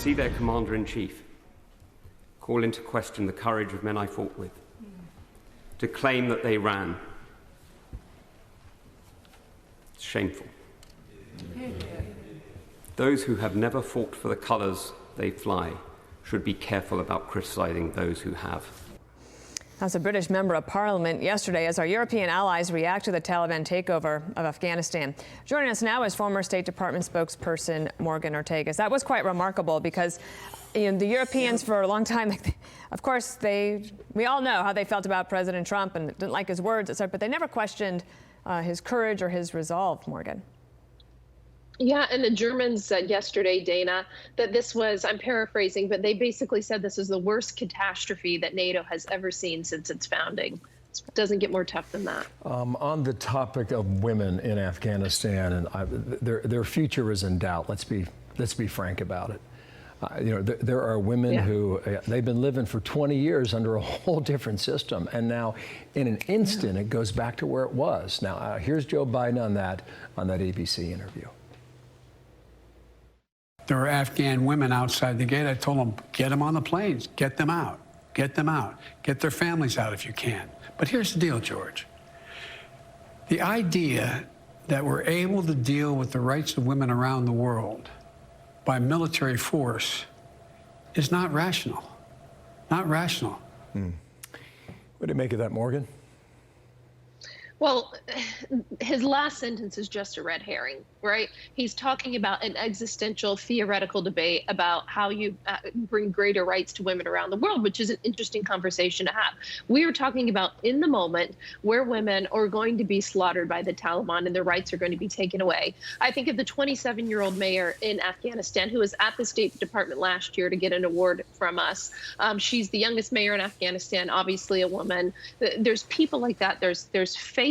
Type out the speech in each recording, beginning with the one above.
see their commander-in-chief call into question the courage of men I fought with, to claim that they ran. It's shameful. Those who have never fought for the colours they fly should be careful about criticising those who have. As a British member of parliament yesterday as our European allies react to the Taliban takeover of Afghanistan. Joining us now is former State Department spokesperson Morgan Ortagus. That was quite remarkable because the Europeans for a long time, of course, we all know how they felt about President Trump and didn't like his words, etc., but they never questioned his courage or his resolve, Morgan. Yeah, and the Germans said yesterday, Dana, that this was, I'm paraphrasing, but they basically said this is the worst catastrophe that NATO has ever seen since its founding. It doesn't get more tough than that. On the topic of women in Afghanistan, and their future is in doubt. Let's be frank about it. There are women who they've been living for 20 years under a whole different system, and now in an instant it goes back to where it was. Now here's Joe Biden on that ABC interview. There were Afghan women outside the gate. I told them, get them on the planes, get them out, get them out, get their families out if you can. But here's the deal, George. The idea that we're able to deal with the rights of women around the world by military force is not rational. Not rational. What do you make of that, Morgan? Well, his last sentence is just a red herring, right? He's talking about an existential theoretical debate about how you bring greater rights to women around the world, which is an interesting conversation to have. We are talking about in the moment where women are going to be slaughtered by the Taliban and their rights are going to be taken away. I think of the 27-year-old mayor in Afghanistan who was at the State Department last year to get an award from us. She's the youngest mayor in Afghanistan, obviously a woman. There's people like that. There's faces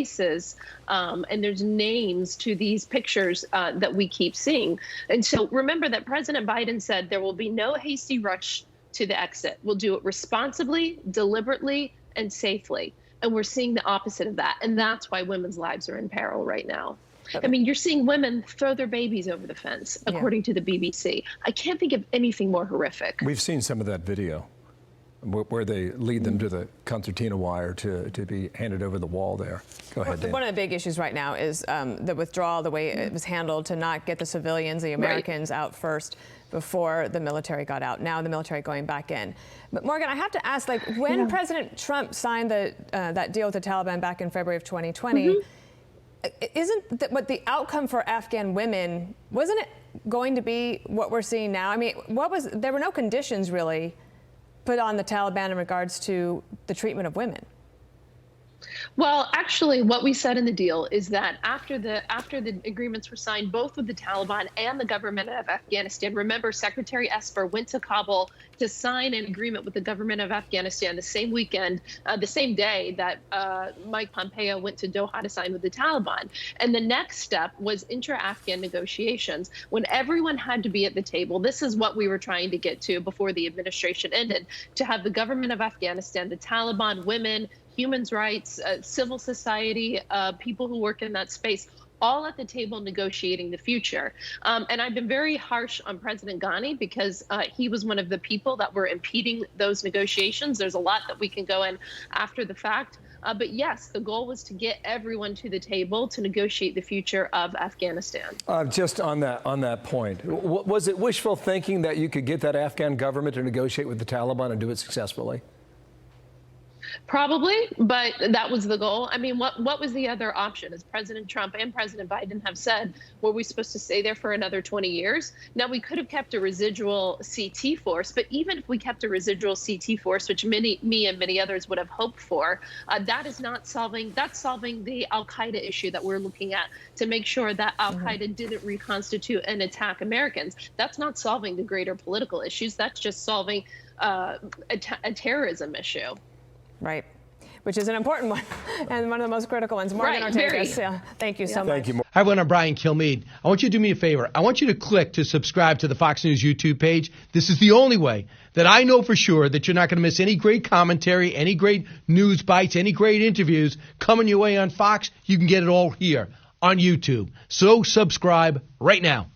and there's names to these pictures that we keep seeing. And so remember that President Biden said there will be no hasty rush to the exit. We'll do it responsibly, deliberately, and safely. And we're seeing the opposite of that. And that's why women's lives are in peril right now. I mean, you're seeing women throw their babies over the fence, according to the BBC. I can't think of anything more horrific. We've seen some of that video where they lead them to the concertina wire to be handed over the wall there. Go ahead, Dan. One of the big issues right now is the withdrawal, the way it was handled to not get the civilians, the Americans out first before the military got out. Now the military going back in. But Morgan, I have to ask, when President Trump signed that deal with the Taliban back in February of 2020, isn't what the outcome for Afghan women, wasn't it going to be what we're seeing now? I mean, there were no conditions really put on the Taliban in regards to the treatment of women? Well, actually, what we said in the deal is that after the agreements were signed, both with the Taliban and the government of Afghanistan, remember Secretary Esper went to Kabul to sign an agreement with the government of Afghanistan the same weekend, the same day that Mike Pompeo went to Doha to sign with the Taliban. And the next step was intra-Afghan negotiations. When everyone had to be at the table, this is what we were trying to get to before the administration ended, to have the government of Afghanistan, the Taliban, women, human rights, civil society, people who work in that space, all at the table negotiating the future. And I've been very harsh on President Ghani because he was one of the people that were impeding those negotiations. There's a lot that we can go in after the fact. But yes, the goal was to get everyone to the table to negotiate the future of Afghanistan. Just on that point, was it wishful thinking that you could get that Afghan government to negotiate with the Taliban and do it successfully? Probably, but that was the goal. I mean, what was the other option? As President Trump and President Biden have said, were we supposed to stay there for another 20 years? Now, we could have kept a residual CT force, but even if we kept a residual CT force, which me and many others would have hoped for, that is not solving, that's solving the al-Qaeda issue that we're looking at to make sure that al-Qaeda didn't reconstitute and attack Americans. That's not solving the greater political issues. That's just solving a terrorism issue. Right, which is an important one and one of the most critical ones. Morgan Ortagus, thank you so much. Thank you. Hi, everyone. I'm Brian Kilmeade. I want you to do me a favor. I want you to click to subscribe to the Fox News YouTube page. This is the only way that I know for sure that you're not going to miss any great commentary, any great news bites, any great interviews coming your way on Fox. You can get it all here on YouTube. So subscribe right now.